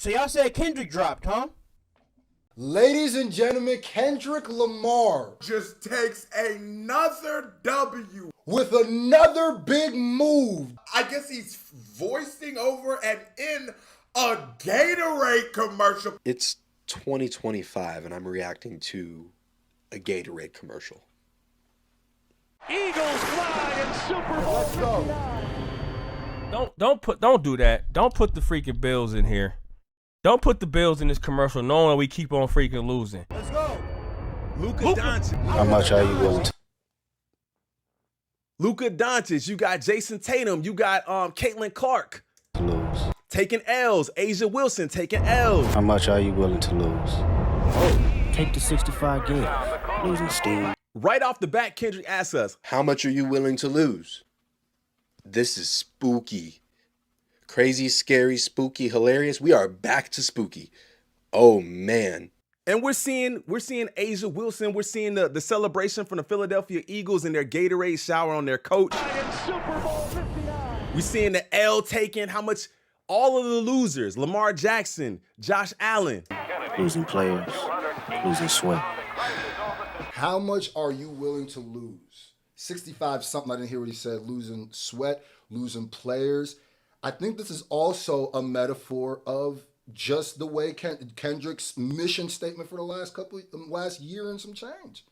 So y'all said Kendrick dropped, huh? Ladies and gentlemen, Kendrick Lamar just takes another W with another big move. I guess he's voicing over and in a Gatorade commercial. It's 2025 and I'm reacting to a Gatorade commercial. Eagles fly in Super Bowl. Let's go. Don't do that. Don't put the freaking Bills in here. Don't put the Bills in this commercial knowing we keep on freaking losing. Let's go. Luka Doncic. How much are you willing to? Luka Doncic. You got Jason Tatum. You got Caitlin Clark Lose. taking L's. Asia Wilson taking L's. How much are you willing to lose? Take the 65 game. Losing steam. Right off the bat, Kendrick asks us, How much are you willing to lose? This is spooky. Crazy, scary, spooky, hilarious. We are back to spooky. Oh man. and we're seeing Asia Wilson. We're seeing the celebration from the Philadelphia Eagles and their Gatorade shower on their coach. We're seeing the L taken. How much all of the losers, Lamar Jackson, Josh Allen. Losing players. Losing sweat. How much are you willing to lose? 65 something, I didn't hear what he said. Losing sweat, losing players. I think this is also a metaphor of just the way Kendrick's mission statement for the last year and some change.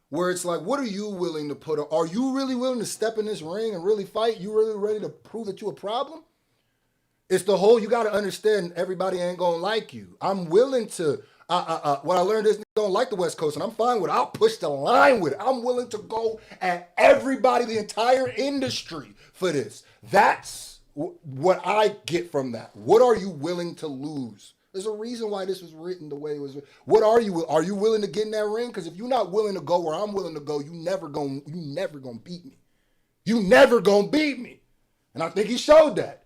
Where it's like, what are you willing to put on? Are you really willing to step in this ring and really fight? You really ready to prove that you're a problem? It's the whole, you got to understand everybody ain't going to like you. I'm willing to, what I learned is don't like the West Coast, and I'm fine with it. I'll push the line with it. I'm willing to go at everybody, the entire industry for this. That's what I get from that. What are you willing to lose? There's a reason why this was written the way it was. What are you willing to get in that ring? Because if you're not willing to go where I'm willing to go, you never gonna beat me. You never gonna beat me. And I think he showed that.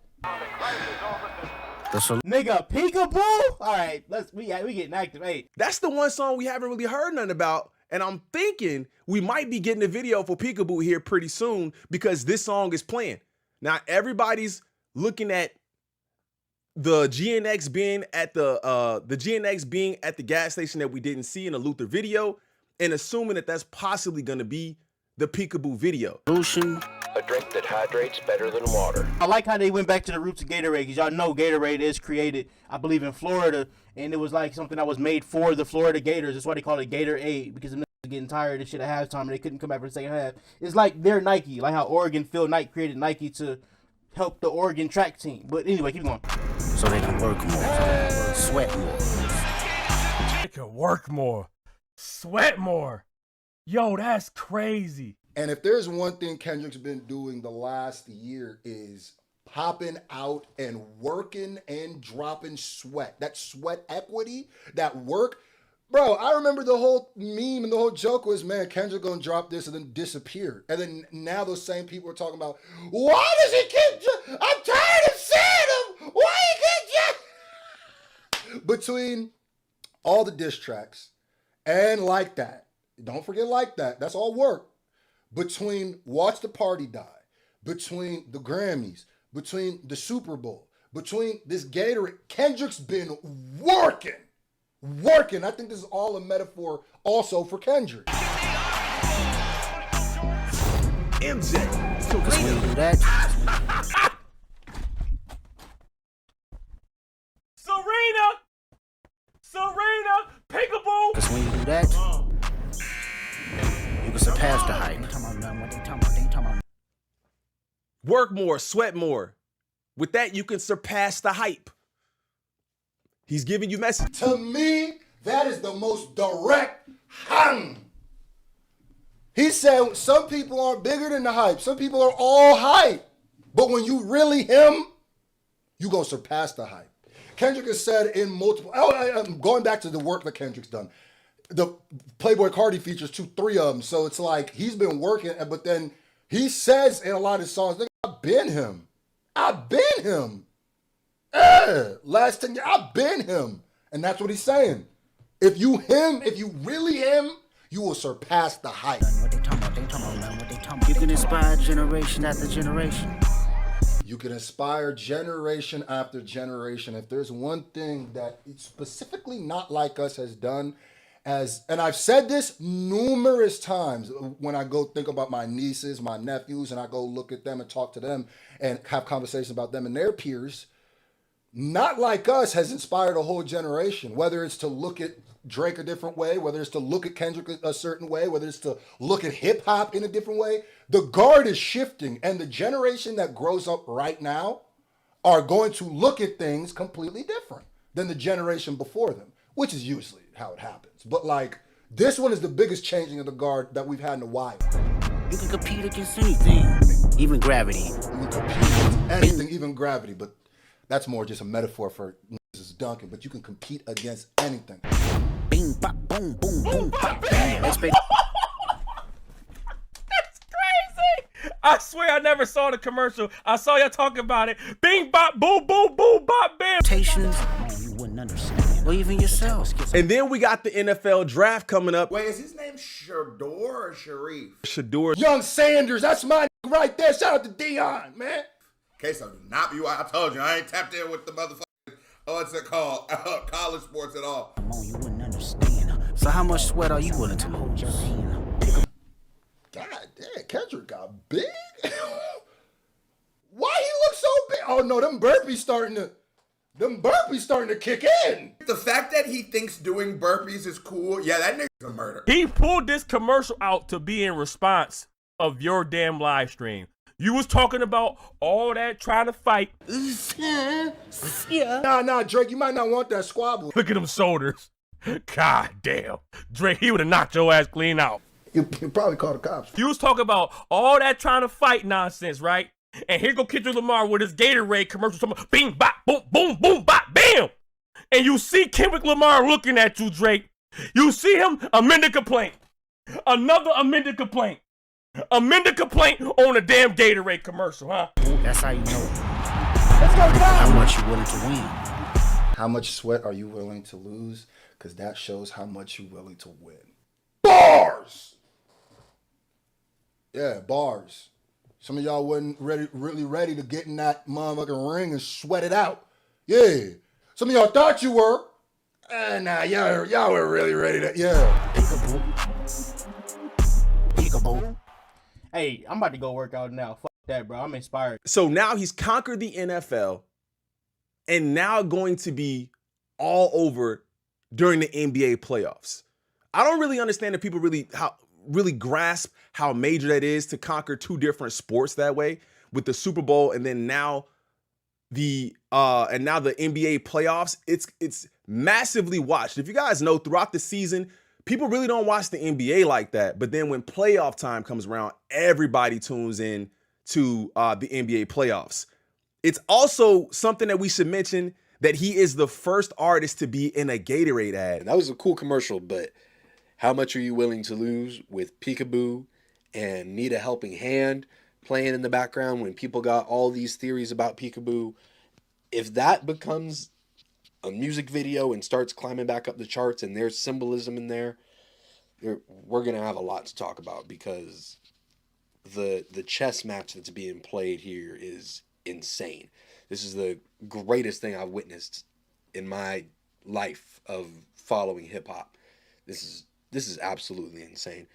Nigga, peekaboo? All right, we getting active. Hey, That's the one song we haven't really heard nothing about. And I'm thinking we might be getting a video for Peekaboo here pretty soon because this song is playing. Now everybody's looking at the GNX being at the gas station that we didn't see in the Luther video, and assuming that that's possibly going to be the Peekaboo video. Solution. A drink that hydrates better than water. I like how they went back to the roots of Gatorade, because y'all know Gatorade is created, I believe, in Florida, and it was like something that was made for the Florida Gators. That's why they call it Gatorade, because the niggas getting tired of this shit at halftime and they couldn't come back for the second half. It's like their Nike, like how Oregon Phil Knight created Nike to help the Oregon track team. But anyway, keep going. So they can work more. Sweat more. They can work more, sweat more. Yo, that's crazy. And if there's one thing Kendrick's been doing the last year is popping out and working and dropping sweat. That sweat equity, that work. Bro, I remember the whole meme and the whole joke was, man, Kendrick gonna drop this and then disappear. And then now those same people are talking about, why does he keep, I'm tired of seeing him. Why he keep between all the diss tracks and Like That. Don't forget Like That. That's all work. Between Watch the Party Die, between the Grammys, between the Super Bowl, between this Gatorade, Kendrick's been working. I think this is all a metaphor also for Kendrick. MJ, Because when you do that, Serena, Peekaboo. because when you do that, you can surpass the hype. work more, sweat more. With that, you can surpass the hype. He's giving you message. To me, that is the most direct hang. He said some people aren't bigger than the hype. Some people are all hype. But when you really him, you gonna surpass the hype. Kendrick has said in multiple, I'm going back to the work that Kendrick's done. The Playboy Cardi features 2-3 of them. So it's like he's been working, but then he says in a lot of his songs, I've been him. Last 10 years, I've been him. And that's what he's saying. If you really him, you will surpass the hype. You can inspire generation after generation. You can inspire generation after generation. If there's one thing that specifically Not Like Us has done, and I've said this numerous times when I go think about my nieces, my nephews, and I go look at them and talk to them and have conversations about them and their peers, Not Like Us has inspired a whole generation, whether it's to look at Drake a different way, whether it's to look at Kendrick a certain way, whether it's to look at hip hop in a different way. The guard is shifting, and the generation that grows up right now are going to look at things completely different than the generation before them, which is usually how it happens. But like, this one is the biggest changing of the guard that we've had in a while. You can compete against anything, even gravity. You can compete against anything, even gravity, but that's more just a metaphor for niggas dunking, but you can compete against anything. Bing, bop, boom, boom, boom, bop, bang. Expect- That's crazy. I swear I never saw the commercial. I saw y'all talking about it. Bing, bop, boom, boom, boom, bop, bam. Expectations, you wouldn't understand. Or even yourself. And then we got the NFL draft coming up. Wait, is his name Shador or Sharif? Shador. Young Sanders, that's my right there. Shout out to Dion, man. Queso do not be. I told you I ain't tapped in with the motherfucking what's it called college sports at all. Come on, you wouldn't understand. So how much sweat are you willing to lose? God damn, Kendrick got big. Why he look so big? Oh no, them burpees starting to kick in. The fact that he thinks doing burpees is cool, yeah, that nigga's a murder. He pulled this commercial out to be in response of your damn live stream. You was talking about all that trying to fight. Nah, Drake, you might not want that squabble. Look at them shoulders. God damn. Drake, he would have knocked your ass clean out. You probably call the cops. You was talking about all that trying to fight nonsense, right? And here go Kendrick Lamar with his Gatorade commercial talking about bing, bop, boom, boom, boom, bop, bam. And you see Kendrick Lamar looking at you, Drake. You see him amend a complaint. Another amended complaint. Amend a complaint on a damn Gatorade commercial, huh? That's how you know. How much you willing to win. How much sweat are you willing to lose? Because that shows how much you're willing to win. Bars! Yeah, bars. Some of y'all wasn't really ready to get in that motherfucking ring and sweat it out. Yeah. Some of y'all thought you were. Nah, y'all were really ready to, yeah. Peekaboo. Hey, I'm about to go work out now. Fuck that, bro. I'm inspired. So now he's conquered the NFL and now going to be all over during the NBA playoffs. I don't really understand if people really grasp how major that is to conquer two different sports that way with the Super Bowl and then now the NBA playoffs. It's massively watched. If you guys know, throughout the season, people really don't watch the NBA like that. But then when playoff time comes around, everybody tunes in to the NBA playoffs. It's also something that we should mention that he is the first artist to be in a Gatorade ad. And that was a cool commercial, but how much are you willing to lose with Peekaboo and Need a Helping Hand playing in the background when people got all these theories about Peekaboo? If that becomes a music video and starts climbing back up the charts and there's symbolism in there, we're going to have a lot to talk about because the chess match that's being played here is insane. This is the greatest thing I've witnessed in my life of following hip hop. This is absolutely insane.